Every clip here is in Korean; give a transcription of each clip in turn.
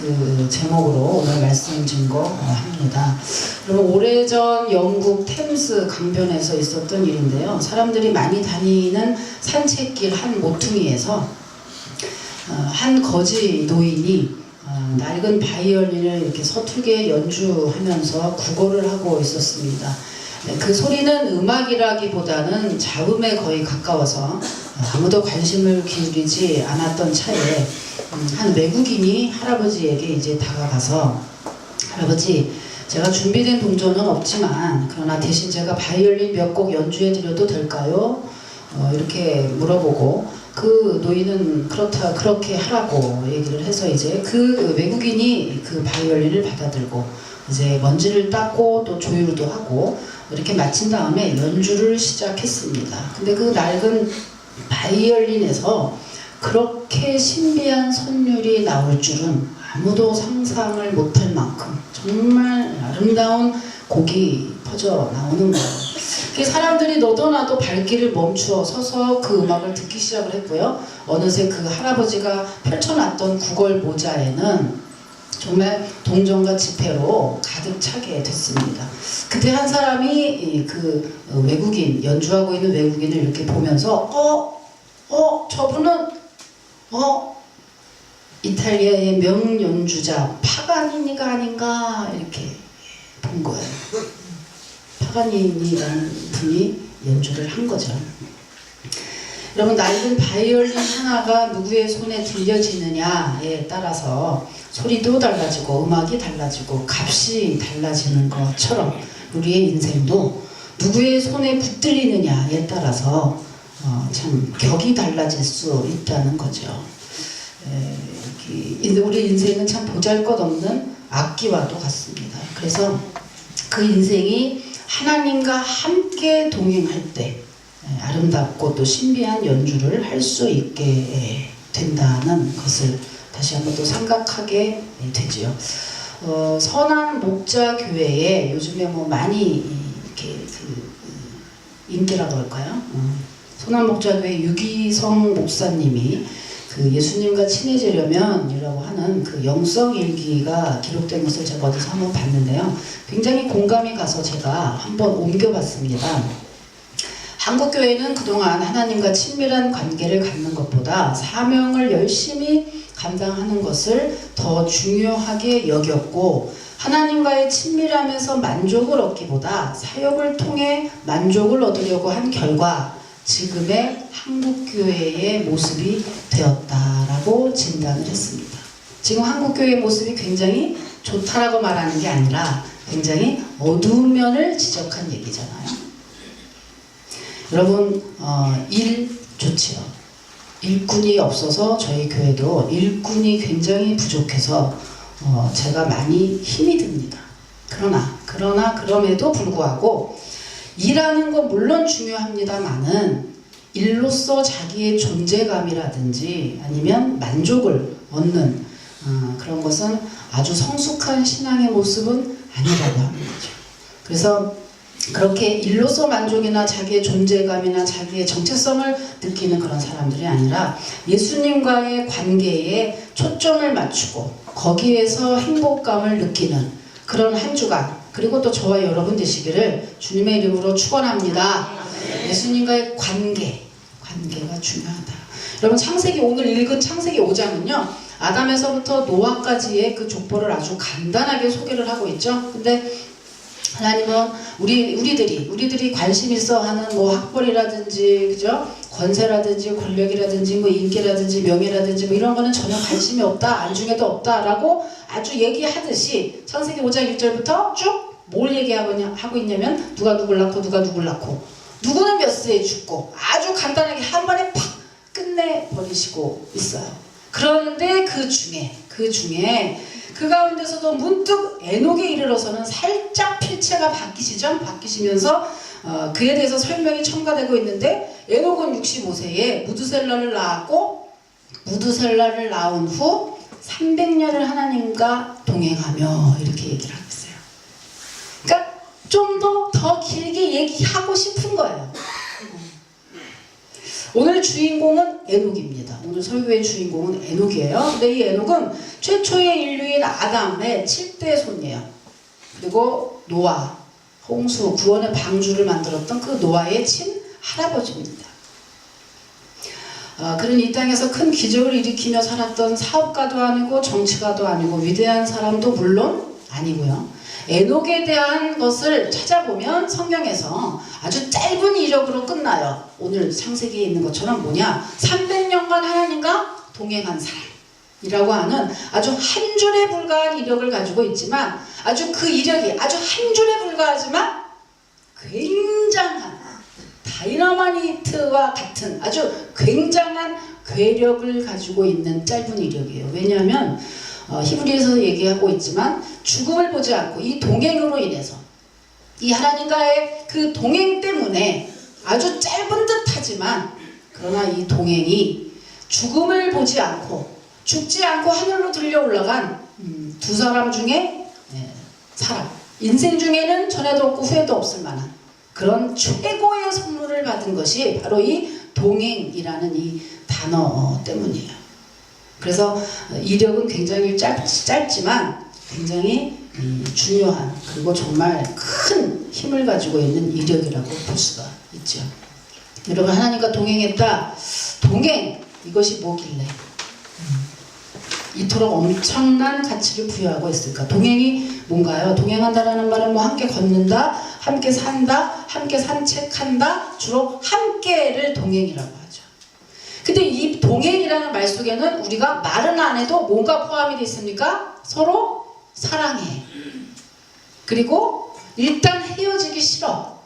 그 제목으로 오늘 말씀 증거합니다. 그러면 오래전 영국 템스 강변에서 있었던 일인데요. 사람들이 많이 다니는 산책길 한 모퉁이에서 한 거지 노인이 낡은 바이올린을 이렇게 서툴게 연주하면서 구걸을 하고 있었습니다. 그 소리는 음악이라기보다는 잡음에 거의 가까워서 아무도 관심을 기울이지 않았던 차에 한 외국인이 할아버지에게 이제 다가가서, 할아버지, 제가 준비된 동전은 없지만 그러나 대신 제가 바이올린 몇 곡 연주해 드려도 될까요? 이렇게 물어보고, 그 노인은 그렇게 하라고 얘기를 해서 이제 그 외국인이 그 바이올린을 받아들고 이제 먼지를 닦고 또 조율도 하고 이렇게 마친 다음에 연주를 시작했습니다. 근데 그 낡은 바이올린에서 그렇게 신비한 선율이 나올 줄은 아무도 상상을 못할 만큼 정말 아름다운 곡이 퍼져 나오는 거예요. 사람들이 너도나도 발길을 멈추어 서서 그 음악을 듣기 시작을 했고요. 어느새 그 할아버지가 펼쳐놨던 구걸 모자에는 정말 동전과 지폐로 가득 차게 됐습니다. 그때 한 사람이 그 외국인, 연주하고 있는 외국인을 이렇게 보면서 저분은 이탈리아의 명연주자 파가니니가 아닌가 이렇게 본 거예요. 파가니니라는 분이 연주를 한 거죠. 여러분, 낡은 바이올린 하나가 누구의 손에 들려지느냐에 따라서 소리도 달라지고 음악이 달라지고 값이 달라지는 것처럼 우리의 인생도 누구의 손에 붙들리느냐에 따라서 참 격이 달라질 수 있다는 거죠. 우리 인생은 참 보잘것없는 악기와도 같습니다. 그래서 그 인생이 하나님과 함께 동행할 때 아름답고 또 신비한 연주를 할 수 있게 된다는 것을 다시 한번 또 생각하게 되지요. 선한 목자 교회에 요즘에 뭐 많이 이렇게 인기라고 할까요? 선한 목자 교회 유기성 목사님이 그 예수님과 친해지려면 이라고 하는 그 영성 일기가 기록된 것을 제가 어디서 한번 봤는데요. 굉장히 공감이 가서 제가 한번 옮겨봤습니다. 한국 교회는 그동안 하나님과 친밀한 관계를 갖는 것보다 사명을 열심히 감당하는 것을 더 중요하게 여겼고, 하나님과의 친밀함에서 만족을 얻기보다 사역을 통해 만족을 얻으려고 한 결과 지금의 한국교회의 모습이 되었다라고 진단을 했습니다. 지금 한국교회의 모습이 굉장히 좋다라고 말하는 게 아니라 굉장히 어두운 면을 지적한 얘기잖아요. 여러분, 일 좋지요. 일꾼이 없어서 저희 교회도 일꾼이 굉장히 부족해서 제가 많이 힘이 듭니다. 그럼에도 불구하고 일하는 건 물론 중요합니다만은 일로서 자기의 존재감이라든지 아니면 만족을 얻는 그런 것은 아주 성숙한 신앙의 모습은 아니라고 하는 거죠. 그래서 그렇게 일로서 만족이나 자기의 존재감이나 자기의 정체성을 느끼는 그런 사람들이 아니라 예수님과의 관계에 초점을 맞추고 거기에서 행복감을 느끼는 그런 한 주간, 그리고 또 저와 여러분 되시기를 주님의 이름으로 축원합니다. 예수님과의 관계가 중요하다. 여러분, 오늘 읽은 창세기 5장은요 아담에서부터 노아까지의 그 족보를 아주 간단하게 소개를 하고 있죠. 근데 하나님은 우리들이 관심 있어 하는 뭐 학벌이라든지, 그죠? 권세라든지, 권력이라든지, 뭐 인기라든지, 명예라든지, 뭐 이런 거는 전혀 관심이 없다, 안중에도 없다라고 아주 얘기하듯이 창세기 5장 1절부터 쭉 뭘 얘기하고 있냐면 누가 누굴 낳고, 누구는 몇 세에 죽고, 아주 간단하게 한 번에 팍 끝내버리시고 있어요. 그런데 그 중에 그 가운데서도 문득 에녹에 이르러서는 살짝 필체가 바뀌시면서 그에 대해서 설명이 첨가되고 있는데, 에녹은 65세에 무두셀라를 낳았고, 무두셀라를 낳은 후 300년을 하나님과 동행하며 이렇게 얘기를 하고 있어요. 그러니까 좀 더 길게 얘기하고 싶은 거예요. 오늘 주인공은 에녹입니다. 오늘 설교의 주인공은 에녹이에요. 근데 이 에녹은 최초의 인류인 아담의 7대 손이에요. 그리고 노아, 홍수, 구원의 방주를 만들었던 그 노아의 친할아버지입니다. 그는 이 땅에서 큰 기적을 일으키며 살았던 사업가도 아니고 정치가도 아니고 위대한 사람도 물론 아니고요. 에녹에 대한 것을 찾아보면 성경에서 아주 짧은 이력으로 끝나요. 오늘 창세기에 있는 것처럼 뭐냐, 300년간 하나님과 동행한 사람이라고 하는 아주 한 줄에 불과한 이력을 가지고 있지만, 아주 그 이력이 아주 한 줄에 불과하지만 굉장한 다이너마이트와 같은 아주 굉장한 괴력을 가지고 있는 짧은 이력이에요. 왜냐하면 히브리에서 얘기하고 있지만 죽음을 보지 않고 이 동행으로 인해서, 이 하나님과의 그 동행 때문에 아주 짧은 듯하지만 그러나 이 동행이 죽음을 보지 않고 죽지 않고 하늘로 들려 올라간 두 사람 중에 사람, 인생 중에는 전에도 없고 후에도 없을 만한 그런 최고의 선물을 받은 것이 바로 이 동행이라는 이 단어 때문이에요. 그래서 이력은 굉장히 짧지만 굉장히 중요한, 그리고 정말 큰 힘을 가지고 있는 이력이라고 볼 수가 있죠. 여러분, 하나님과 동행했다. 동행, 이것이 뭐길래 이토록 엄청난 가치를 부여하고 있을까? 동행이 뭔가요? 동행한다라는 말은 뭐 함께 걷는다, 함께 산다, 함께 산책한다, 주로 함께를 동행이라고 하죠. 근데 이 동행이라는 말 속에는 우리가 말은 안 해도 뭔가 포함이 되어 있습니까? 서로 사랑해. 그리고 일단 헤어지기 싫어.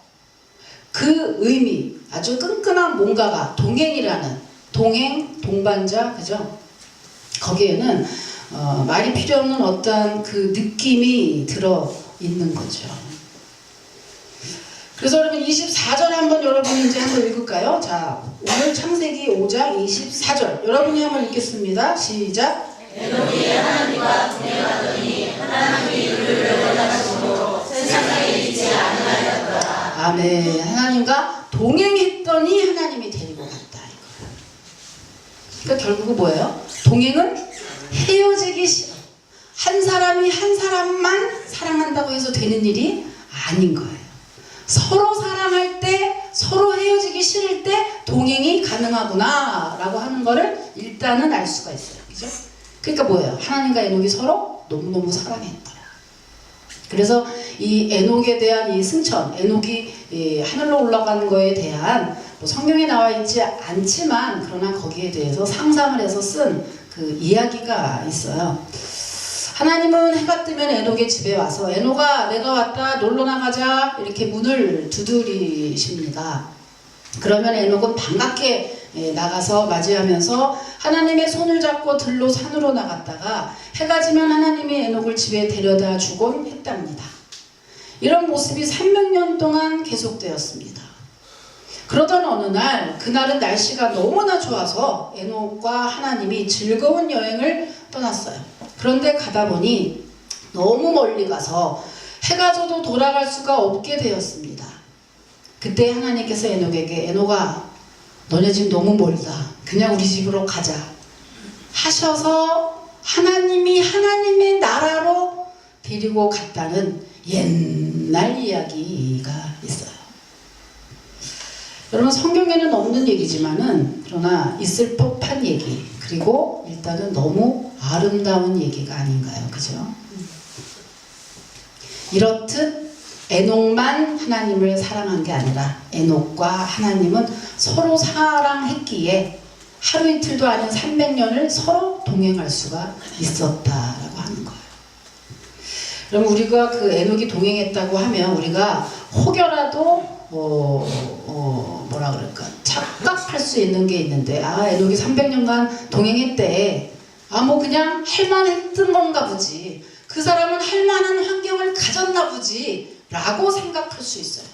그 의미, 아주 끈끈한 뭔가가 동행이라는, 동행, 동반자, 그죠? 거기에는 말이 필요 없는 어떤 그 느낌이 들어있는 거죠. 그래서 여러분 24절 한번 여러분이 이제 한번 읽을까요? 자, 오늘 창세기 5장 24절 여러분이 한번 읽겠습니다. 시작. 에녹이 하나님과 동행하더니 하나님이 이를 데려가시고 세상에 있지 아니하였더라. 아멘. 하나님과 동행했더니 하나님이 데리고 갔다. 이거예요. 그러니까 결국은 뭐예요? 동행은 헤어지기 싫어. 한 사람이 한 사람만 사랑한다고 해서 되는 일이 아닌 거예요. 서로 사랑할 때, 서로 헤어지기 싫을 때 동행이 가능하구나 라고 하는 거를 일단은 알 수가 있어요. 그죠? 그러니까 뭐예요? 하나님과 에녹이 서로 너무너무 사랑했다. 그래서 이 에녹에 대한 이 승천, 에녹이 하늘로 올라가는 거에 대한 뭐 성경에 나와 있지 않지만 그러나 거기에 대해서 상상을 해서 쓴 그 이야기가 있어요. 하나님은 해가 뜨면 에녹의 집에 와서 에녹아 내가 왔다 놀러 나가자 이렇게 문을 두드리십니다. 그러면 에녹은 반갑게 나가서 맞이하면서 하나님의 손을 잡고 들로 산으로 나갔다가 해가 지면 하나님이 에녹을 집에 데려다 주곤 했답니다. 이런 모습이 300년 동안 계속되었습니다. 그러던 어느 날, 그날은 날씨가 너무나 좋아서 에녹과 하나님이 즐거운 여행을 떠났어요. 그런데 가다 보니 너무 멀리 가서 해가 져도 돌아갈 수가 없게 되었습니다. 그때 하나님께서 에녹에게 에녹아 너네 집 너무 멀다. 그냥 우리 집으로 가자 하셔서 하나님이 하나님의 나라로 데리고 갔다는 옛날 이야기가 있어요. 여러분 성경에는 없는 얘기지만은 그러나 있을 법한 얘기, 그리고 일단은 너무 아름다운 얘기가 아닌가요? 그죠? 이렇듯 에녹만 하나님을 사랑한 게 아니라 에녹과 하나님은 서로 사랑했기에 하루 이틀도 아닌 300년을 서로 동행할 수가 있었다라고 하는 거예요. 그럼 우리가 그 에녹이 동행했다고 하면 우리가 혹여라도 뭐라 그럴까 착각할 수 있는 게 있는데, 아 에녹이 300년간 동행했대, 아 뭐 그냥 할만했던 건가 보지, 그 사람은 할만한 환경을 가졌나 보지 라고 생각할 수 있어요.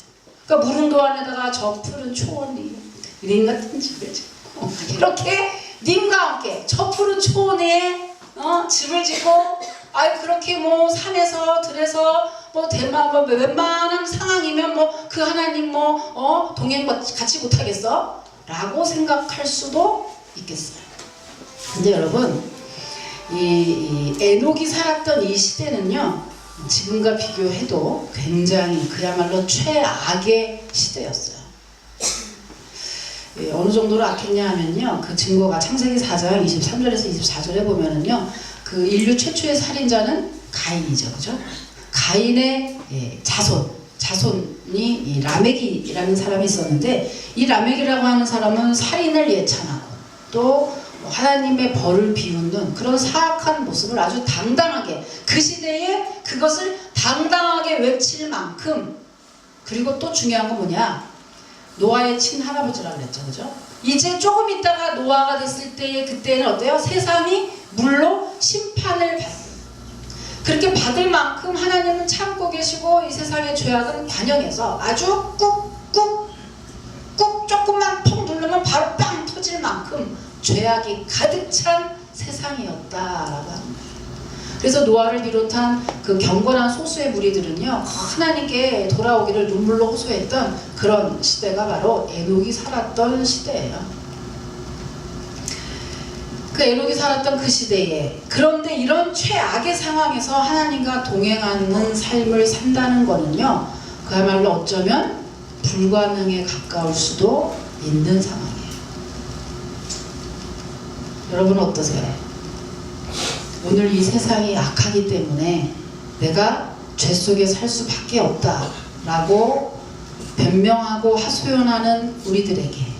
그러니까 무릉도 안에다가 저 푸른 초원이 님 같은 집을 짓고 이렇게 님과 함께 저 푸른 초원에 집을 짓고, 아이 그렇게 뭐 산에서 들에서 뭐 대만 뭐 웬만한 상황이면 뭐 그 하나님 동행 같이 못하겠어? 라고 생각할 수도 있겠어요. 근데 여러분, 이 에녹이 살았던 이 시대는요, 지금과 비교해도 굉장히 그야말로 최악의 시대였어요. 어느 정도로 악했냐 하면요, 그 증거가 창세기 4장 23절에서 24절에 보면은요, 그 인류 최초의 살인자는 가인이죠, 그죠? 가인의 자손이 이 라멕이라는 사람이 있었는데, 이 라멕이라고 하는 사람은 살인을 예찬하고 또 하나님의 벌을 비웃는 그런 사악한 모습을 아주 당당하게, 그 시대에 그것을 당당하게 외칠 만큼, 그리고 또 중요한 건 뭐냐, 노아의 친할아버지라고 그랬죠, 그죠? 이제 조금 있다가 노아가 됐을 때에, 그때는 어때요? 세상이 물로 심판을 그렇게 받을 만큼 하나님은 참고 계시고, 이 세상의 죄악은 관영해서 아주 꾹 조금만 톡 누르면 바로 빵 터질 만큼 죄악이 가득 찬 세상이었다라고 합니다. 그래서 노아를 비롯한 그 경건한 소수의 무리들은요, 하나님께 돌아오기를 눈물로 호소했던 그런 시대가 바로 에녹이 살았던 시대예요. 그 에녹이 살았던 그 시대에, 그런데 이런 최악의 상황에서 하나님과 동행하는 삶을 산다는 거는요, 그야말로 어쩌면 불가능에 가까울 수도 있는 상황이에요. 여러분은 어떠세요? 오늘 이 세상이 악하기 때문에 내가 죄 속에 살 수밖에 없다 라고 변명하고 하소연하는 우리들에게,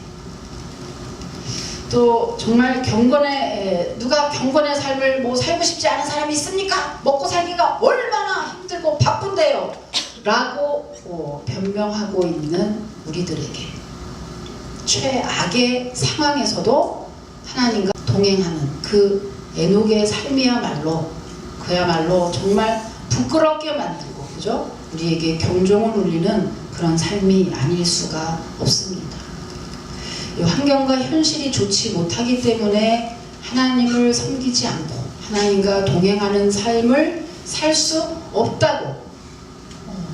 또 정말 누가 경건의 삶을 살고 싶지 않은 사람이 있습니까? 먹고 살기가 얼마나 힘들고 바쁜데요 라고 변명하고 있는 우리들에게, 최악의 상황에서도 하나님과 동행하는 그 에녹의 삶이야말로, 그야말로 정말 부끄럽게 만들고, 그죠? 우리에게 경종을 울리는 그런 삶이 아닐 수가 없습니다. 이 환경과 현실이 좋지 못하기 때문에 하나님을 섬기지 않고 하나님과 동행하는 삶을 살 수 없다고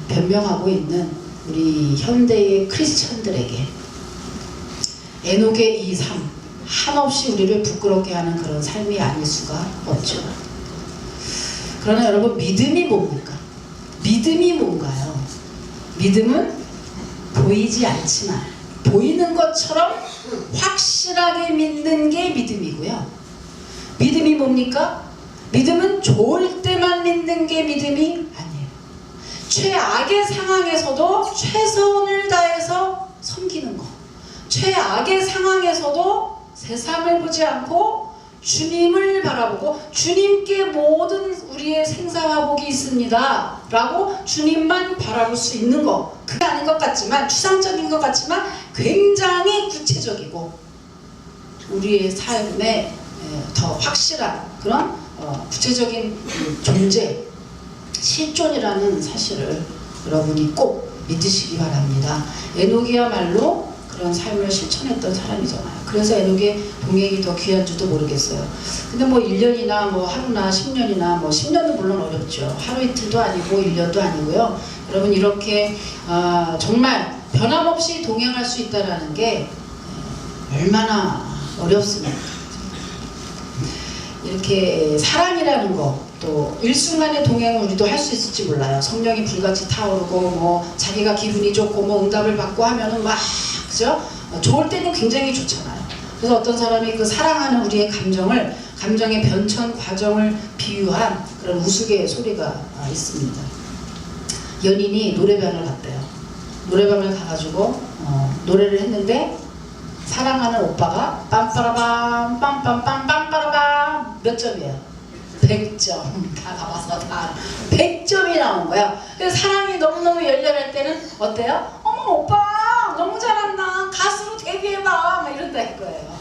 변명하고 있는 우리 현대의 크리스천들에게 에녹의 이 삶, 한없이 우리를 부끄럽게 하는 그런 삶이 아닐 수가 없죠. 그러나 여러분, 믿음이 뭡니까? 믿음이 뭔가요? 믿음은 보이지 않지만 보이는 것처럼 확실하게 믿는 게 믿음이고요. 믿음이 뭡니까? 믿음은 좋을 때만 믿는 게 믿음이 아니에요. 최악의 상황에서도 최선을 다해서 섬기는 것, 최악의 상황에서도 세상을 보지 않고 주님을 바라보고, 주님께 모든 우리의 생사화복이 있습니다 라고 주님만 바라볼 수 있는 것, 그게 아닌 것 같지만, 추상적인 것 같지만 굉장히 구체적이고 우리의 삶에 더 확실한 그런 구체적인 존재, 실존이라는 사실을 여러분이 꼭 믿으시기 바랍니다. 에녹이야말로 그런 삶을 실천했던 사람이잖아요. 그래서 에녹의 동행이 더 귀한 줄도 모르겠어요. 근데 1년이나 하루나 10년이나 10년도 물론 어렵죠. 하루 이틀도 아니고 1년도 아니고요. 여러분, 이렇게 정말 변함없이 동행할 수 있다는 게 얼마나 어렵습니까? 이렇게 사랑이라는 거, 또 일순간의 동행은 우리도 할 수 있을지 몰라요. 성령이 불같이 타오르고 자기가 기분이 좋고 응답을 받고 하면은 그죠? 좋을 때는 굉장히 좋잖아요. 그래서 어떤 사람이 그 사랑하는 우리의 감정의 변천 과정을 비유한 그런 우스갯소리가 있습니다. 연인이 노래방을 갔대요. 노래방을 가가지고 노래를 했는데, 사랑하는 오빠가 빰빠라밤 빰빰빰 빰빠라밤 몇 점이에요? 100점. 다 가봐서 다 100점이 나온 거야. 그래서 사랑이 너무너무 열렬할 때는 어때요? 어머, 오빠 너무 잘한다, 가수로 데뷔해봐, 이런다 할 거예요.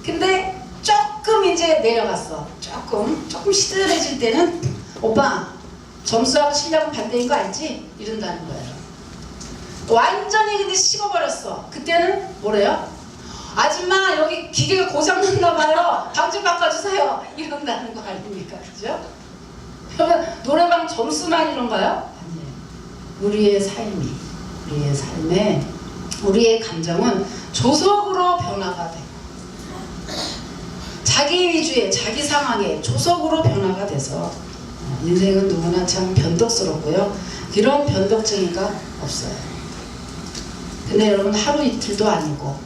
근데 조금 이제 내려갔어. 조금 시들해질 때는 오빠 점수하고 실력은 반대인 거 알지? 이런다는 거예요. 완전히 근데 식어버렸어. 그때는 뭐래요? 아줌마, 여기 기계가 고장났나 봐요, 방 좀 바꿔주세요, 이런다는 거 아닙니까? 그죠? 그러면 노래방 점수만 이런가요? 아니에요. 우리의 삶에 우리의 감정은 조석으로 변화가 되고 자기 위주의 자기 상황에 조석으로 변화가 돼서 인생은 누구나 참 변덕스럽고요. 이런 변덕쟁이가 없어요. 근데 여러분 하루 이틀도 아니고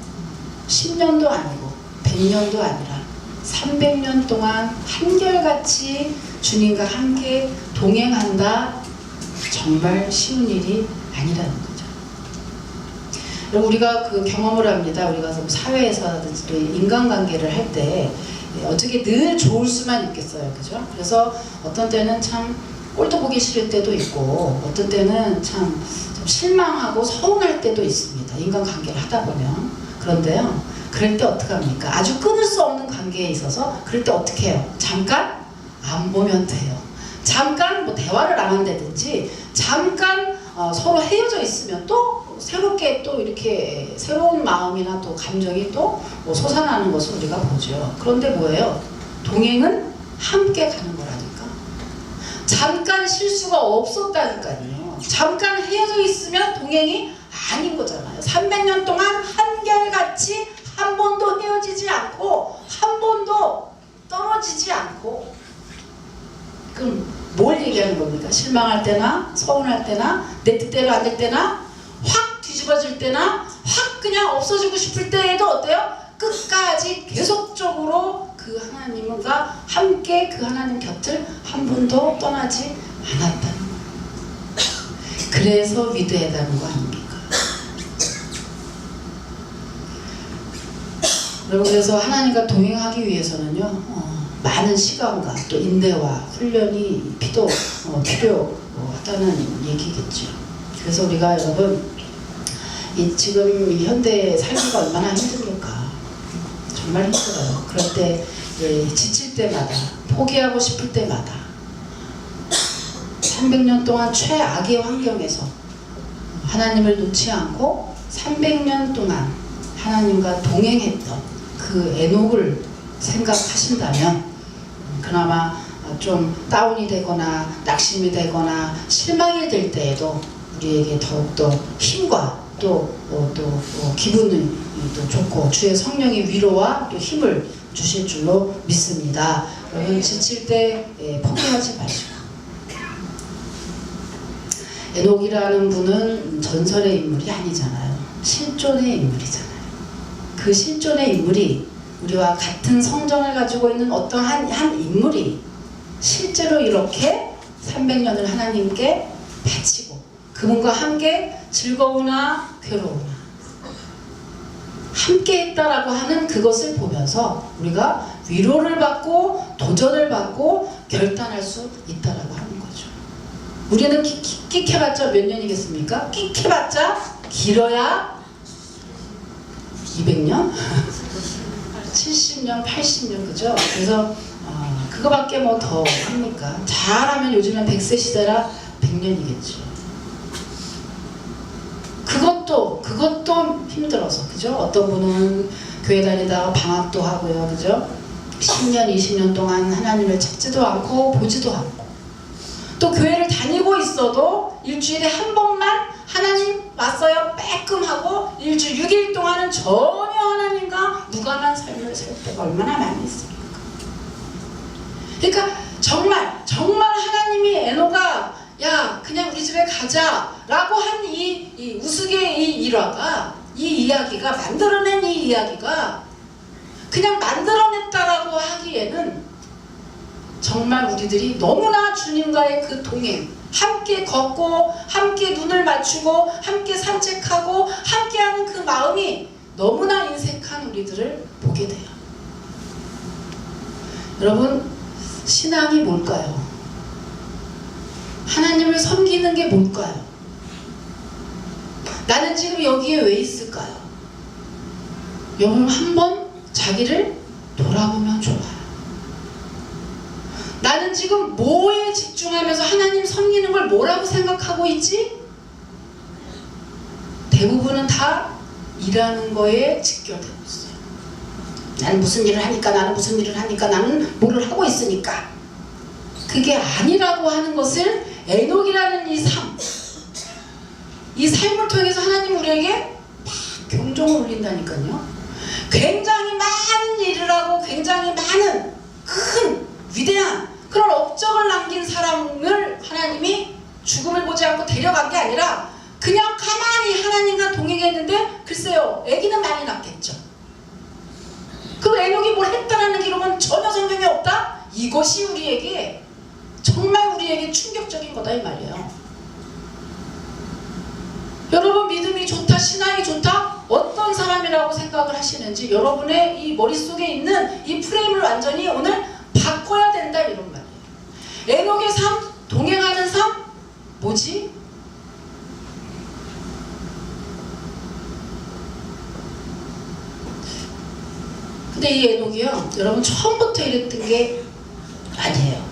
10년도 아니고 100년도 아니라 300년 동안 한결같이 주님과 함께 동행한다. 정말 쉬운 일이 아니라는 거죠. 여러분 우리가 그 경험을 합니다. 우리가 좀 사회에서라든지 또 인간관계를 할 때 어떻게 늘 좋을 수만 있겠어요. 그죠? 그래서 어떤 때는 참 꼴도 보기 싫을 때도 있고 어떤 때는 참 실망하고 서운할 때도 있습니다. 인간관계를 하다 보면. 그런데요. 그럴 때 어떡합니까? 아주 끊을 수 없는 관계에 있어서 그럴 때 어떻게 해요? 잠깐 안 보면 돼요. 잠깐 뭐 대화를 안 한다든지 잠깐 서로 헤어져 있으면 또 새롭게 또 이렇게 새로운 마음이나 또 감정이 또 솟아나는 것을 우리가 보죠. 그런데 뭐예요? 동행은 함께 가는 거라니까. 잠깐 실수가 없었다니까요. 잠깐 헤어져 있으면 동행이 아닌 거잖아요. 300년 동안 한결같이 한 번도 헤어지지 않고 한 번도 떨어지지 않고. 그럼 뭘 얘기하는 겁니까? 실망할 때나 서운할 때나 내 뜻대로 안 될 때나 확 뒤집어질 때나 확 그냥 없어지고 싶을 때에도 어때요? 끝까지 계속적으로 그 하나님과 함께 그 하나님 곁을 한 번도 떠나지 않았다는 거예요. 그래서 위대하다는 거 아닙니까? 여러분 그래서 하나님과 동행하기 위해서는요 많은 시간과 또 인내와 훈련이 필요하다는 얘기겠죠. 그래서 우리가 여러분 지금 이 현대에 살기가 얼마나 힘듭니까? 정말 힘들어요. 그럴 때 지칠 때마다 포기하고 싶을 때마다 300년 동안 최악의 환경에서 하나님을 놓지 않고 300년 동안 하나님과 동행했던 그 에녹을 생각하신다면 그나마 좀 다운이 되거나 낙심이 되거나 실망이 될 때에도 우리에게 더욱더 힘과 또 기분이 또 좋고 주의 성령의 위로와 또 힘을 주실 줄로 믿습니다. 여러분 지칠 때 포기하지 마시고. 에녹이라는 분은 전설의 인물이 아니잖아요. 실존의 인물이잖아요. 그 실존의 인물이 우리와 같은 성정을 가지고 있는 어떤 한 인물이 실제로 이렇게 300년을 하나님께 바치고 그분과 함께 즐거우나 괴로우나 함께 했다라고 하는 그것을 보면서 우리가 위로를 받고 도전을 받고 결단할 수 있다라고 하는 거죠. 우리는 끽해봤자 몇 년이겠습니까? 끽해봤자 길어야 200년? 70년, 80년 그죠? 그래서 그거밖에 뭐 더 합니까? 잘하면 요즘은 100세 시대라 100년이겠죠. 그것도 힘들어서 그죠? 어떤 분은 교회 다니다가 방학도 하고요, 그죠? 10년, 20년 동안 하나님을 찾지도 않고 보지도 않고 또 교회를 다니고 있어도 일주일에 한 번만 하나님 왔어요 빼끔하고 일주일 6일 동안은 전혀 하나님과 무관한 삶을 살 때가 얼마나 많이 있습니까? 그러니까 정말 하나님이 에녹아 야 그냥 우리 집에 가자 라고 한 이 우스개의 이 일화가 이 이야기가 만들어낸 이 이야기가 그냥 만들어냈다라고 하기에는 정말 우리들이 너무나 주님과의 그 동행 함께 걷고 함께 눈을 맞추고 함께 산책하고 함께하는 그 마음이 너무나 인색한 우리들을 보게 돼요. 여러분 신앙이 뭘까요? 하나님을 섬기는 게 뭘까요? 나는 지금 여기에 왜 있을까요? 여러분 한번 자기를 돌아보면 좋아요. 나는 지금 뭐에 집중하면서 하나님 섬기는 걸 뭐라고 생각하고 있지? 대부분은 다 일하는 거에 직결되고 있어요. 나는 무슨 일을 하니까 나는 뭐를 하고 있으니까. 그게 아니라고 하는 것을 에녹이라는 이 삶을 통해서 하나님 우리에게 막 경종을 울린다니까요. 굉장히 많은 일을 하고 굉장히 많은 큰 위대한 그런 업적을 남긴 사람을 하나님이 죽음을 보지 않고 데려간 게 아니라 그냥 가만히 하나님과 동행했는데 글쎄요, 아기는 많이 낳겠죠. 그 에녹이 뭘 했다라는 기록은 전혀 성경에 없다? 이것이 우리에게 정말 우리에게 충격적인 거다 이 말이에요. 여러분 믿음이 좋다, 신앙이 좋다? 어떤 사람이라고 생각을 하시는지 여러분의 이 머릿속에 있는 이 프레임을 완전히 오늘 바꿔야 된다 이런 말이에요. 에녹의 삶, 동행하는 삶, 뭐지? 근데 이 에녹이요, 여러분 처음부터 이랬던 게 아니에요.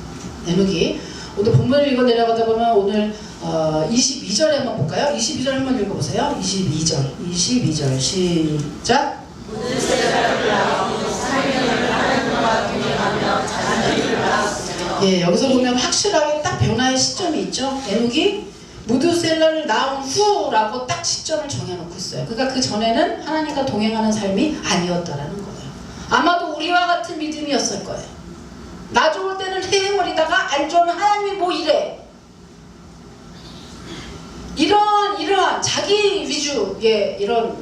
에녹이 오늘 본문을 읽어 내려가다 보면 오늘 22절에 한번 볼까요? 22절 한번 읽어보세요. 22절 시작. 예, 여기서 보면 확실하게 딱 변화의 시점이 있죠. 에녹이 무드셀라를 낳은 후라고 딱 시점을 정해놓고 있어요. 그러니까 그 전에는 하나님과 동행하는 삶이 아니었다라는 거예요. 아마도 우리와 같은 믿음이었을 거예요. 나 좋을 때는 헤헤거리다가 안 좋으면 하나님이 뭐 이래. 이러한 자기 위주의 이런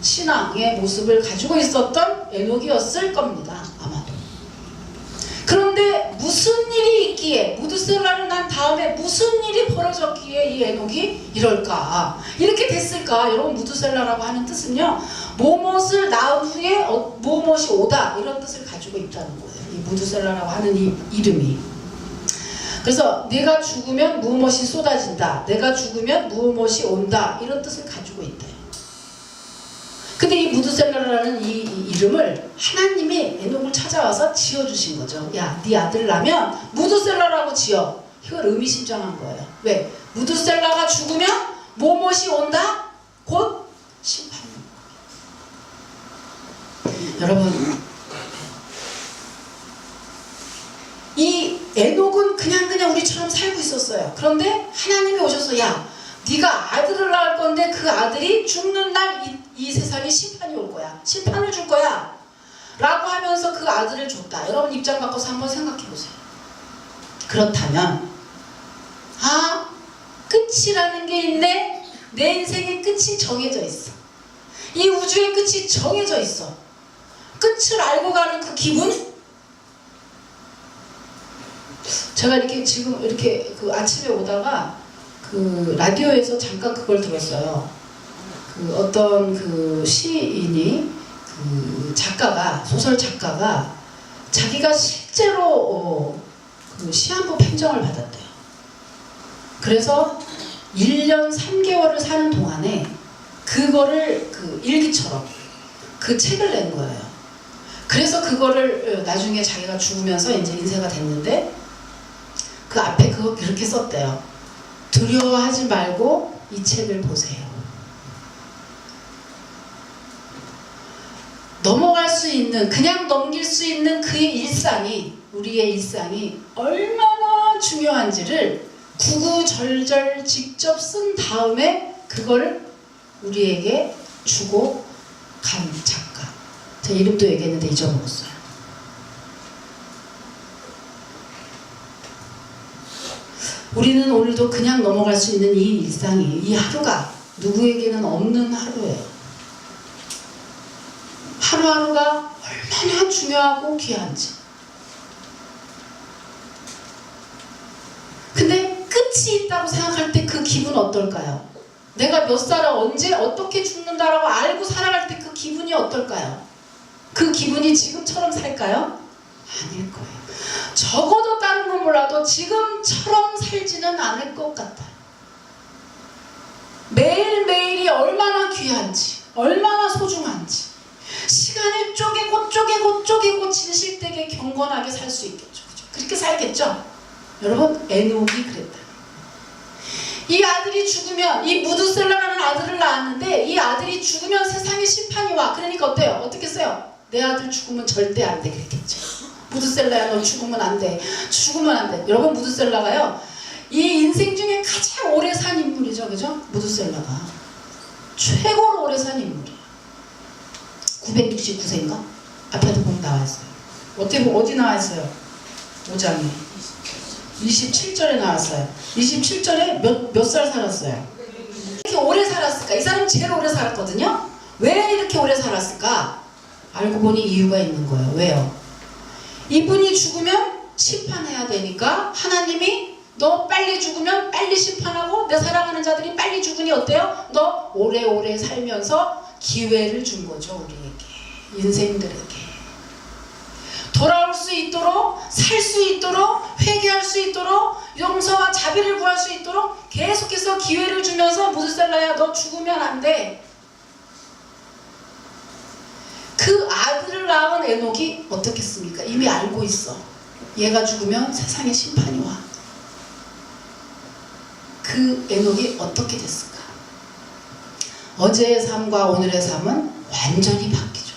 신앙의 모습을 가지고 있었던 에녹이었을 겁니다. 아마도. 그런데 무슨 일이 있기에, 무드셀라를 낳은 다음에 무슨 일이 벌어졌기에 이 에녹이 이럴까, 이렇게 됐을까. 여러분, 무드셀라라고 하는 뜻은요, 무엇을 낳은 후에 무엇이 오다, 이런 뜻을 가지고 있다는 거예요. 이 무드셀라라고 하는 이 이름이. 그래서 내가 죽으면 무엇이 쏟아진다, 내가 죽으면 무엇이 온다, 이런 뜻을 가지고 있대요. 근데 이 무드셀라라는 이 이름을 하나님이 에녹을 찾아와서 지어주신 거죠. 야, 네 아들 나면 무드셀라라고 지어. 이걸 의미심장한 거예요. 왜? 무드셀라가 죽으면 무엇이 온다? 곧 심판이. 여러분, 이 에녹은 그냥 우리처럼 살고 있었어요. 그런데 하나님이 오셔서, 야, 네가 아들을 낳을 건데 그 아들이 죽는 날 이 세상에 심판이 올 거야. 심판을 줄 거야. 라고 하면서 그 아들을 줬다. 여러분 입장 바꿔서 한번 생각해 보세요. 그렇다면 끝이라는 게 있네. 내 인생의 끝이 정해져 있어. 이 우주의 끝이 정해져 있어. 끝을 알고 가는 그 기분? 제가 이렇게 지금 이렇게 그 아침에 오다가 그 라디오에서 잠깐 그걸 들었어요. 그 어떤 그 시인이, 그 작가가, 소설 작가가 자기가 실제로 그 시한부 판정을 받았대요. 그래서 1년 3개월을 사는 동안에 그거를 그 일기처럼 그 책을 낸 거예요. 그래서 그거를 나중에 자기가 죽으면서 이제 인쇄가 됐는데 그 앞에 그렇게 썼대요. 두려워하지 말고 이 책을 보세요. 넘어갈 수 있는, 그냥 넘길 수 있는 그의 일상이, 우리의 일상이 얼마나 중요한지를 구구절절 직접 쓴 다음에 그걸 우리에게 주고 간 작가. 제 이름도 얘기했는데 잊어먹었어요. 우리는 오늘도 그냥 넘어갈 수 있는 이 일상이, 이 하루가 누구에게는 없는 하루예요. 하루하루가 얼마나 중요하고 귀한지. 근데 끝이 있다고 생각할 때 그 기분 어떨까요? 내가 몇 살에 언제 어떻게 죽는다라고 알고 살아갈 때 그 기분이 어떨까요? 그 기분이 지금처럼 살까요? 아닐 거예요. 적어도 다른 건 몰라도 지금처럼 살지는 않을 것 같아요. 매일매일이 얼마나 귀한지, 얼마나 소중한지, 시간을 쪼개고 진실되게 경건하게 살 수 있겠죠. 그죠? 그렇게 살겠죠? 여러분, 에녹이 그랬다. 이 아들이 죽으면, 이 무드셀라라는 아들을 낳았는데 이 아들이 죽으면 세상에 심판이 와. 그러니까 어때요? 어떻게 써요? 내 아들 죽으면 절대 안 돼. 그랬겠죠. 무드셀라야, 너 죽으면 안 돼. 죽으면 안 돼. 여러분, 무드셀라가요, 이 인생 중에 가장 오래 산 인물이죠. 그죠? 무드셀라가 최고로 오래 산 인물이에요. 969세인가? 앞에도 보면 나와 있어요. 어디 나와 있어요? 5장에 27절에 나왔어요. 27절에 몇 살 살았어요? 이렇게 오래 살았을까? 이 사람 제일 오래 살았거든요. 왜 이렇게 오래 살았을까? 알고 보니 이유가 있는 거예요. 왜요? 이분이 죽으면 심판해야 되니까 하나님이 너 빨리 죽으면 빨리 심판하고 내 사랑하는 자들이 빨리 죽으니 어때요? 너 오래오래 살면서 기회를 준 거죠. 우리에게, 인생들에게 돌아올 수 있도록, 살 수 있도록, 회개할 수 있도록, 용서와 자비를 구할 수 있도록 계속해서 기회를 주면서 무드셀라야 너 죽으면 안 돼. 그 아들을 낳은 에녹이 어떻겠습니까? 이미 알고 있어. 얘가 죽으면 세상에 심판이 와. 그 에녹이 어떻게 됐을까? 어제의 삶과 오늘의 삶은 완전히 바뀌죠.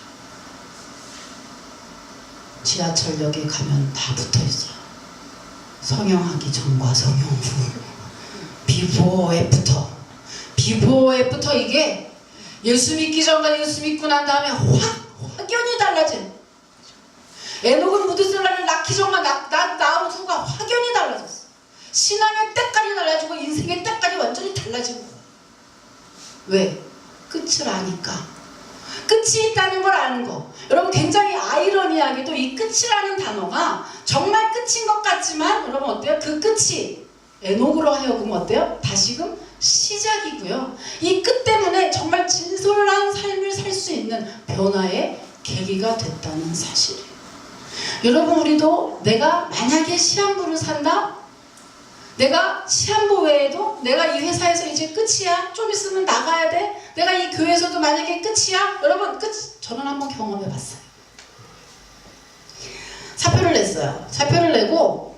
지하철역에 가면 다 붙어있어요. 성형하기 전과 성형 후. 비포 애프터. 비포 애프터. 이게 예수 믿기 전과 예수 믿고 난 다음에 확연히 달라진. 에녹은 무드셀라를 낳기 전과 낳은 후가 확연히 달라졌어. 신앙의 때까지 달라지고 인생의 때까지 완전히 달라진 거예요. 왜? 끝을 아니까. 끝이 있다는 걸 아는 거. 여러분 굉장히 아이러니하게도 이 끝이라는 단어가 정말 끝인 것 같지만 여러분 어때요? 그 끝이 에녹으로 하여금 어때요? 다시금 시작이고요. 이 끝 때문에 정말 진솔한 삶을 살 수 있는 변화의 계기가 됐다는 사실이에요. 여러분 우리도 내가 만약에 시한부를 산다? 내가 시한부 외에도 내가 이 회사에서 이제 끝이야. 좀 있으면 나가야 돼. 내가 이 교회에서도 만약에 끝이야. 여러분 저는 한번 경험해 봤어요. 사표를 냈어요. 사표를 내고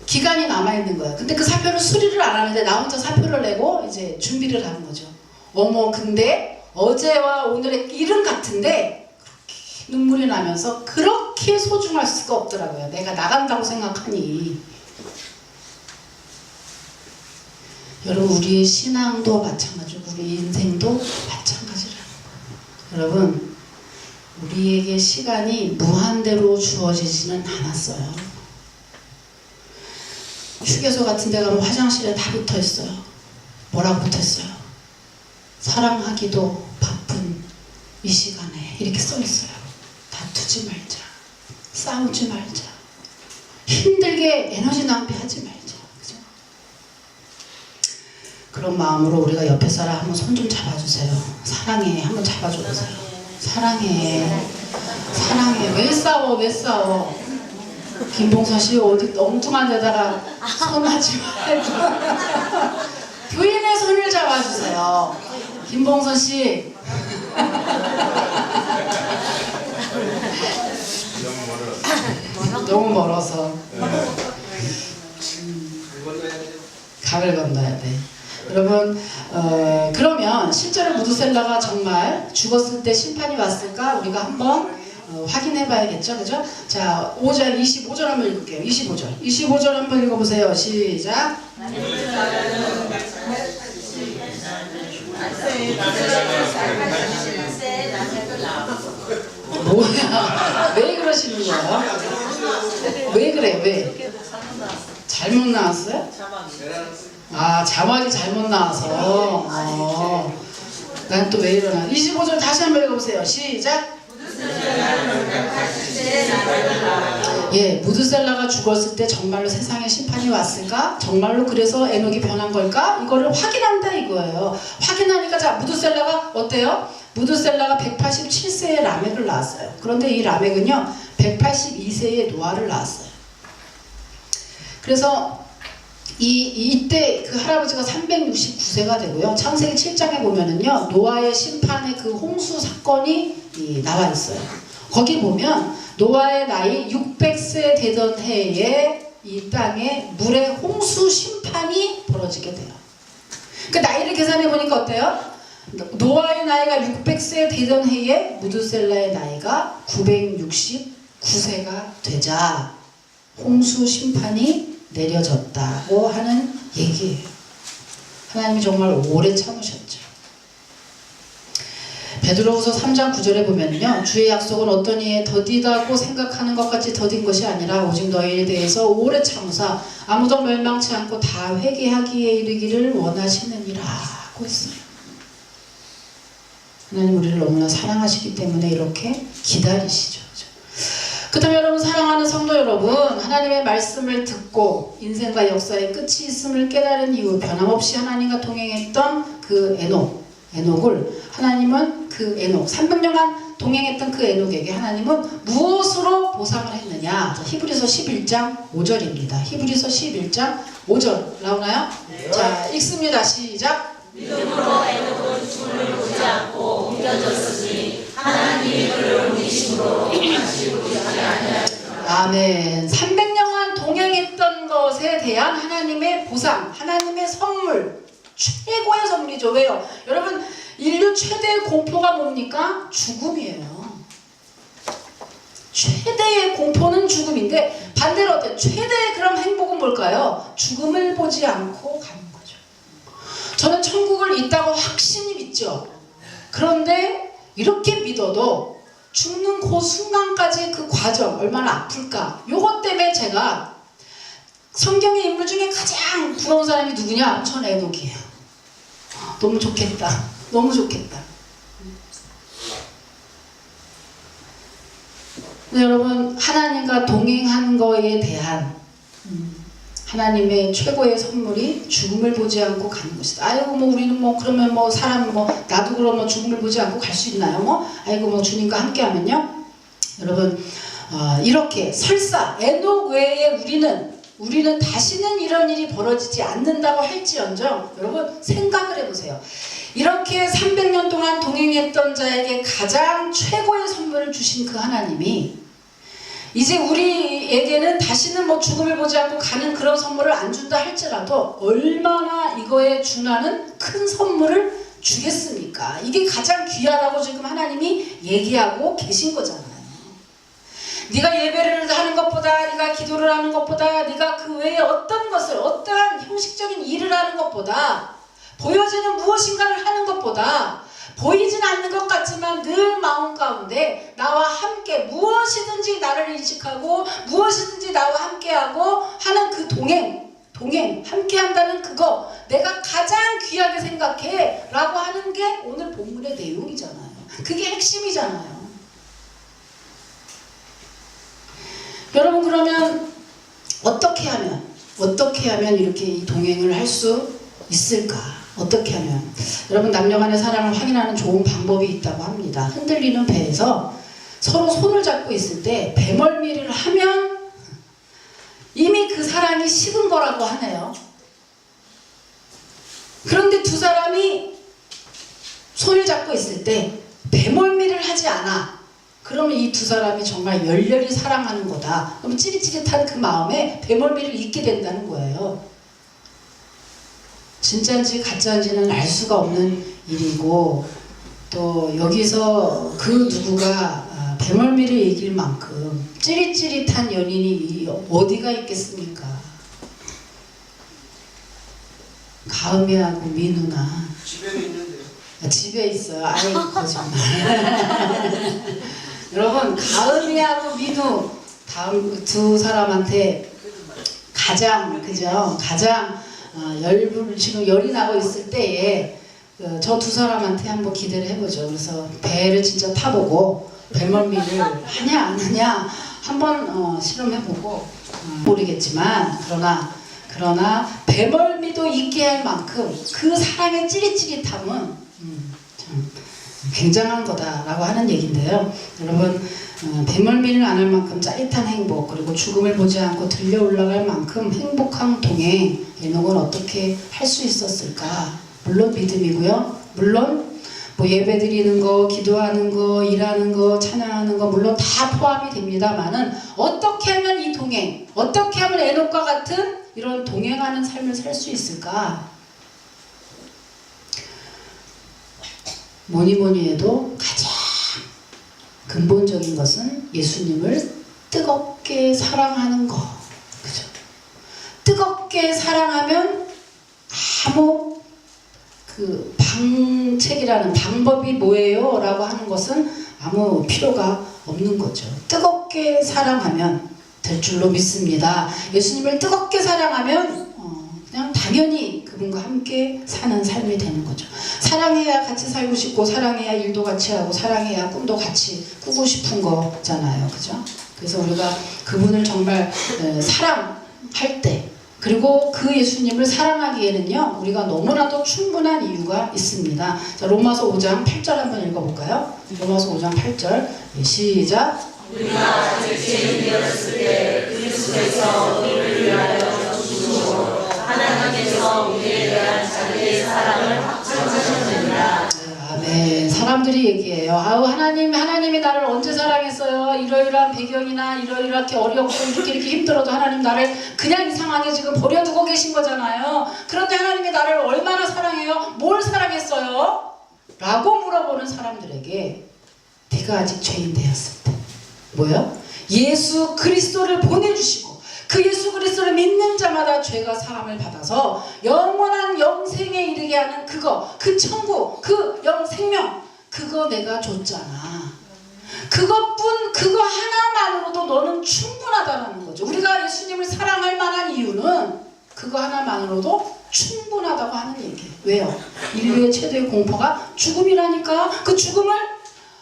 기간이 남아있는 거예요. 근데 그 사표를 수리를 안 하는데 나 혼자 사표를 내고 이제 준비를 하는 거죠. 어머 근데 어제와 오늘의 일은 같은데 그렇게 눈물이 나면서 그렇게 소중할 수가 없더라고요. 내가 나간다고 생각하니. 여러분 우리의 신앙도 마찬가지고 우리 인생도 마찬가지라는 거예요. 여러분 우리에게 시간이 무한대로 주어지지는 않았어요. 휴게소 같은 데 가면 화장실에 다 붙어있어요. 뭐라고 붙어있어요? 사랑하기도 바쁜 이 시간에 이렇게 써있어요. 다투지 말자. 싸우지 말자. 힘들게 에너지 낭비하지 말자. 그죠? 그런 마음으로 우리가 옆에 사람 한번 손 좀 잡아주세요. 사랑해. 한번 잡아줘보세요. 사랑해. 사랑해. 왜 싸워? 왜 싸워? 김봉선 씨 어디 엉뚱한 데다가 손 하지 말고 교인의 손을 잡아주세요. 김봉선 씨. 너무 멀어서 강을 건너야 돼. 여러분 그러면 실제로 무드셀라가 정말 죽었을 때 심판이 왔을까? 우리가 한번 확인해 봐야겠죠. 그죠? 자 5절 25절 한번 읽을게요. 25절 한번 읽어보세요. 시작. 뭐야? 왜 그러시는 거예요? 왜 그래? 왜? 잘못 나왔어요? 아 자막이 잘못 나와서 난 또 왜 이러나. 25절 다시 한번 읽어보세요. 시작. 예, 무드셀라가 죽었을 때 정말로 세상에 심판이 왔을까? 정말로 그래서 에녹이 변한 걸까? 이거를 확인한다 이거예요. 확인하니까 자 무드셀라가 어때요? 무드셀라가 187세에 라멕을 낳았어요. 그런데 이 라멕은요 182세에 노아를 낳았어요. 그래서 이때 그 할아버지가 369세가 되고요. 창세기 7장에 보면은요 노아의 심판의 그 홍수 사건이 나와 있어요. 거기 보면 노아의 나이 600세 되던 해에 이 땅에 물의 홍수 심판이 벌어지게 돼요. 그 나이를 계산해 보니까 어때요? 노아의 나이가 600세 되던 해에 무드셀라의 나이가 969세가 되자 홍수 심판이 내려졌다고 하는 얘기예요. 하나님이 정말 오래 참으셨죠. 베드로후서 3장 9절에 보면요, 주의 약속은 어떤 이에 더디다고 생각하는 것 같이 더딘 것이 아니라 오직 너희에 대해서 오래 참으사 아무도 멸망치 않고 다 회개하기에 이르기를 원하시느니라 고 했어요. 하나님 우리를 너무나 사랑하시기 때문에 이렇게 기다리시죠. 그렇다면 여러분, 사랑하는 성도 여러분, 하나님의 말씀을 듣고 인생과 역사의 끝이 있음을 깨달은 이후 변함없이 하나님과 동행했던 그 에녹을 하나님은 그 에녹 300년간 동행했던 그 에녹에게 하나님은 무엇으로 보상을 했느냐? 히브리서 11장 5절입니다. 히브리서 11장 5절 나오나요? 네. 자, 읽습니다. 시작. 믿음으로 에녹은 죽음을 보지 않고 옮겨졌으니 하나님이 그를 옮기심으로 다시 보지 아니하였더라. 아멘. 300년간 동행했던 것에 대한 하나님의 보상, 하나님의 선물, 최고의 선물이죠. 왜요? 여러분, 인류 최대의 공포가 뭡니까? 죽음이에요. 최대의 공포는 죽음인데 반대로 어때요? 최대의 그럼 행복은 뭘까요? 죽음을 보지 않고 가는 거죠. 저는 천국을 있다고 확신이 믿죠. 그런데 이렇게 믿어도 죽는 그 순간까지 그 과정 얼마나 아플까? 요것 때문에 제가 성경의 인물 중에 가장 부러운 사람이 누구냐? 전 에녹이에요. 너무 좋겠다. 너무 좋겠다. 근데 여러분, 하나님과 동행하는 거에 대한 하나님의 최고의 선물이 죽음을 보지 않고 가는 것이다. 아이고 뭐 우리는 뭐 그러면 뭐 사람 뭐 나도 그러면 죽음을 보지 않고 갈 수 있나요? 뭐 아이고 뭐 주님과 함께하면요. 여러분, 이렇게 설사 에녹 외에 우리는 다시는 이런 일이 벌어지지 않는다고 할지언정 여러분 생각을 해보세요. 이렇게 300년 동안 동행했던 자에게 가장 최고의 선물을 주신 그 하나님이 이제 우리에게는 다시는 뭐 죽음을 보지 않고 가는 그런 선물을 안 준다 할지라도 얼마나 이거에 준하는 큰 선물을 주겠습니까? 이게 가장 귀하다고 지금 하나님이 얘기하고 계신 거잖아요. 네가 예배를 하는 것보다, 네가 기도를 하는 것보다, 네가 그 외에 어떤 것을, 어떠한 형식적인 일을 하는 것보다, 보여지는 무엇인가를 하는 것보다, 보이진 않는 것 같지만 늘 마음 가운데 나와 함께 무엇이든지 나를 인식하고 무엇이든지 나와 함께하고 하는 그 동행, 함께한다는 그거 내가 가장 귀하게 생각해 라고 하는 게 오늘 본문의 내용이잖아요. 그게 핵심이잖아요. 여러분, 그러면 어떻게 하면 이렇게 이 동행을 할 수 있을까? 어떻게 하면? 여러분, 남녀 간의 사랑을 확인하는 좋은 방법이 있다고 합니다. 흔들리는 배에서 서로 손을 잡고 있을 때 배멀미를 하면 이미 그 사랑이 식은 거라고 하네요. 그런데 두 사람이 손을 잡고 있을 때 배멀미를 하지 않아. 그러면 이 두 사람이 정말 열렬히 사랑하는 거다. 그럼 찌릿찌릿한 그 마음에 배멀미를 잊게 된다는 거예요. 진짜인지 가짜인지는 알 수가 없는 일이고, 또 여기서 그 누구가 배멀미를 이길 만큼 찌릿찌릿한 연인이 어디가 있겠습니까? 가음이하고 민우나 집에도 있는데요. 집에 있어요. 아이 거짓말. 여러분, 가음이하고 민우 다음 두 사람한테 가장 지금 열이 나고 있을 때에 저 두 사람한테 한번 기대를 해보죠. 그래서 배를 진짜 타보고 배멀미를 하냐 안 하냐 한번 실험해보고 모르겠지만 그러나 배멀미도 있게 할 만큼 그 사랑의 찌릿찌릿함은 참 굉장한 거다라고 하는 얘기인데요. 여러분, 배멀미를 안 할 만큼 짜릿한 행복, 그리고 죽음을 보지 않고 들려 올라갈 만큼 행복한 동행, 에녹은 어떻게 할 수 있었을까? 물론 믿음이고요. 물론 뭐 예배 드리는 거, 기도하는 거, 일하는 거, 찬양하는 거 물론 다 포함이 됩니다만은 어떻게 하면 이 동행, 어떻게 하면 에녹과 같은 이런 동행하는 삶을 살 수 있을까? 뭐니 해도 가장 근본적인 것은 예수님을 뜨겁게 사랑하는 거. 그죠? 뜨겁게 사랑하면 아무 그 방책이라는 방법이 뭐예요? 라고 하는 것은 아무 필요가 없는 거죠. 뜨겁게 사랑하면 될 줄로 믿습니다. 예수님을 뜨겁게 사랑하면 그냥 당연히 그분과 함께 사는 삶이 되는 거죠. 사랑해야 같이 살고 싶고, 사랑해야 일도 같이 하고, 사랑해야 꿈도 같이 꾸고 싶은 거잖아요. 그죠? 그래서 우리가 그분을 정말 사랑할 때, 그리고 그 예수님을 사랑하기에는요, 우리가 너무나도 충분한 이유가 있습니다. 자, 로마서 5장 8절 한번 읽어볼까요? 로마서 5장 8절. 시작. 우리가 아직 죄인이었을 때 그리스도께서 우리를 위하여 죽으심으로 하나님께서 우리에 대한 자기의 사랑을 확증하셨느니라. 아멘. 사람들이 얘기해요. 아우, 하나님이 나를 언제 사랑했어요? 이러이러한 배경이나 이러이렇게 어렵고 이렇게 힘들어도 하나님 나를 그냥 이상하게 지금 버려두고 계신 거잖아요. 그런데 하나님이 나를 얼마나 사랑해요? 뭘 사랑했어요? 라고 물어보는 사람들에게 네가 아직 죄인 되었을 때 뭐요? 예수 그리스도를 보내주시고 그 예수 그리스도를 믿는 자마다 죄가 사함을 받아서 영원한 영생에 이르게 하는 그거, 그 천국, 그 영생명, 그거 내가 줬잖아. 그것뿐, 그거 하나만으로도 너는 충분하다는 거죠. 우리가 예수님을 사랑할 만한 이유는 그거 하나만으로도 충분하다고 하는 얘기예요. 왜요? 인류의 최대의 공포가 죽음이라니까. 그 죽음을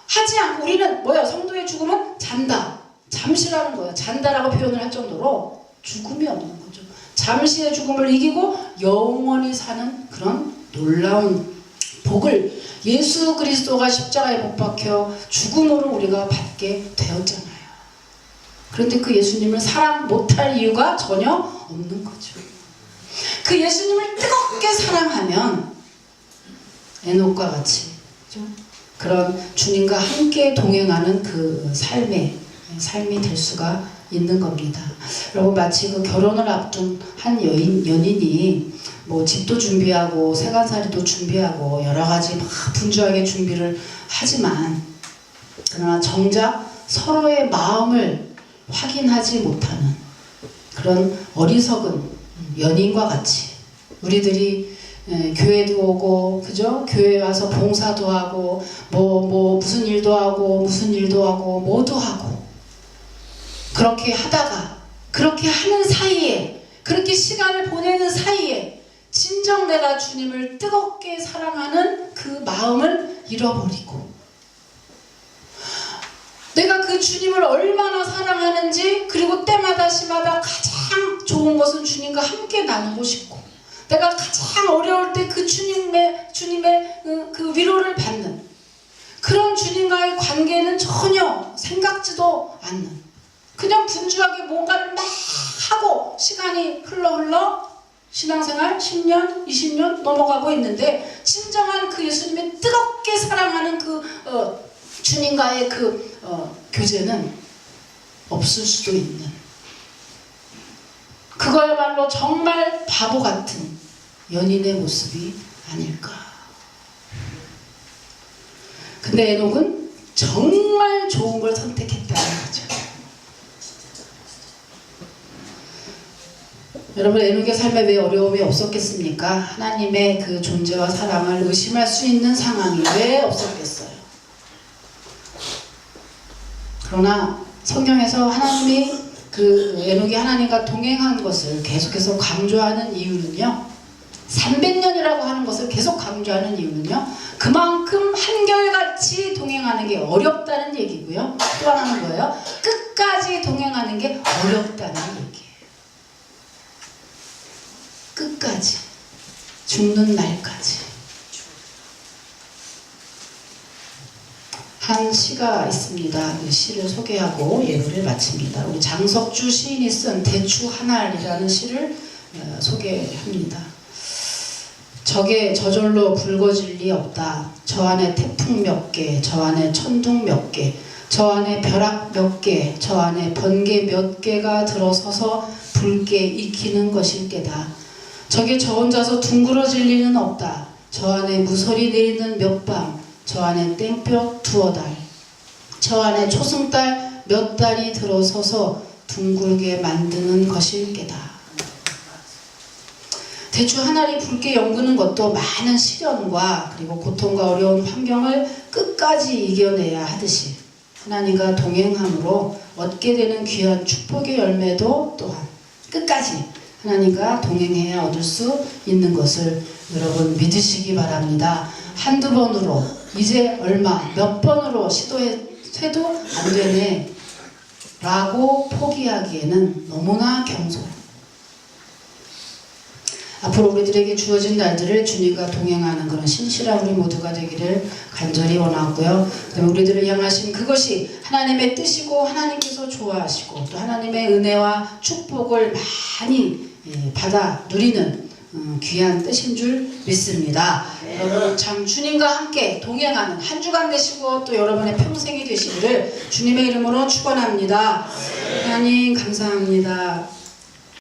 하지 않고 우리는 뭐야? 성도의 죽음은 잔다. 잠시라는 거예요. 잔다라고 표현을 할 정도로 죽음이 없는 거죠. 잠시의 죽음을 이기고 영원히 사는 그런 놀라운 복을 예수 그리스도가 십자가에 못 박혀 죽음으로 우리가 받게 되었잖아요. 그런데 그 예수님을 사랑 못할 이유가 전혀 없는 거죠. 그 예수님을 뜨겁게 사랑하면 에녹과 같이 그렇죠? 그런 주님과 함께 동행하는 그 삶이 될 수가 있는 겁니다. 여러분, 마치 그 결혼을 앞둔 한 연인이 뭐 집도 준비하고 세간살이도 준비하고 여러 가지 막 분주하게 준비를 하지만 그러나 정작 서로의 마음을 확인하지 못하는 그런 어리석은 연인과 같이 우리들이 교회도 오고 그죠? 교회 와서 봉사도 하고 뭐 무슨 일도 하고 뭐도 하고 그렇게 하다가 그렇게 하는 사이에 그렇게 시간을 보내는 사이에 진정 내가 주님을 뜨겁게 사랑하는 그 마음을 잃어버리고 내가 그 주님을 얼마나 사랑하는지 그리고 때마다 시마다 가장 좋은 것은 주님과 함께 나누고 싶고 내가 가장 어려울 때 그 주님의 그 위로를 받는 그런 주님과의 관계는 전혀 생각지도 않는 그냥 분주하게 뭔가를 막 하고 시간이 흘러 신앙생활 10년, 20년 넘어가고 있는데 진정한 그 예수님의 뜨겁게 사랑하는 그 주님과의 그 교제는 없을 수도 있는 그거야말로 정말 바보 같은 연인의 모습이 아닐까. 근데 에녹은 정말 좋은 걸 선택했다는 거죠. 여러분, 에녹의 삶에 왜 어려움이 없었겠습니까? 하나님의 그 존재와 사랑을 의심할 수 있는 상황이 왜 없었겠어요? 그러나 성경에서 하나님이 그 에녹이 하나님과 동행한 것을 계속해서 강조하는 이유는요, 300년이라고 하는 것을 계속 강조하는 이유는요, 그만큼 한결같이 동행하는 게 어렵다는 얘기고요. 또 하나는 뭐예요? 끝까지 동행하는 게 어렵다는 얘기예요. 끝까지, 죽는 날까지. 한 시가 있습니다. 그 시를 소개하고 예물을 마칩니다. 우리 장석주 시인이 쓴 대추 하나이라는 시를 소개합니다. 적에 저절로 붉어질 리 없다. 저 안에 태풍 몇 개, 저 안에 천둥 몇 개, 저 안에 벼락 몇 개, 저 안에 번개 몇 개가 들어서서 붉게 익히는 것일 게다. 적에 저 혼자서 둥그러질 리는 없다. 저 안에 무설이 내리는 몇 밤, 저 안에 땡볕 두어 달, 저 안에 초승달 몇 달이 들어서서 둥글게 만드는 것일 게다. 대추 한 알이 붉게 연구는 것도 많은 시련과 그리고 고통과 어려운 환경을 끝까지 이겨내야 하듯이 하나님과 동행함으로 얻게 되는 귀한 축복의 열매도 또한 끝까지 하나님과 동행해야 얻을 수 있는 것을 여러분 믿으시기 바랍니다. 한두 번으로 이제 얼마 몇 번으로 시도해도 안 되네 라고 포기하기에는 너무나 경솔합니다. 앞으로 우리들에게 주어진 날들을 주님과 동행하는 그런 신실한 우리 모두가 되기를 간절히 원하고요. 그다음에 우리들을 향하신 그것이 하나님의 뜻이고 하나님께서 좋아하시고 또 하나님의 은혜와 축복을 많이 받아 누리는 귀한 뜻인 줄 믿습니다. 여러분 참 주님과 함께 동행하는 한 주간 되시고 또 여러분의 평생이 되시기를 주님의 이름으로 축원합니다. 하나님 감사합니다.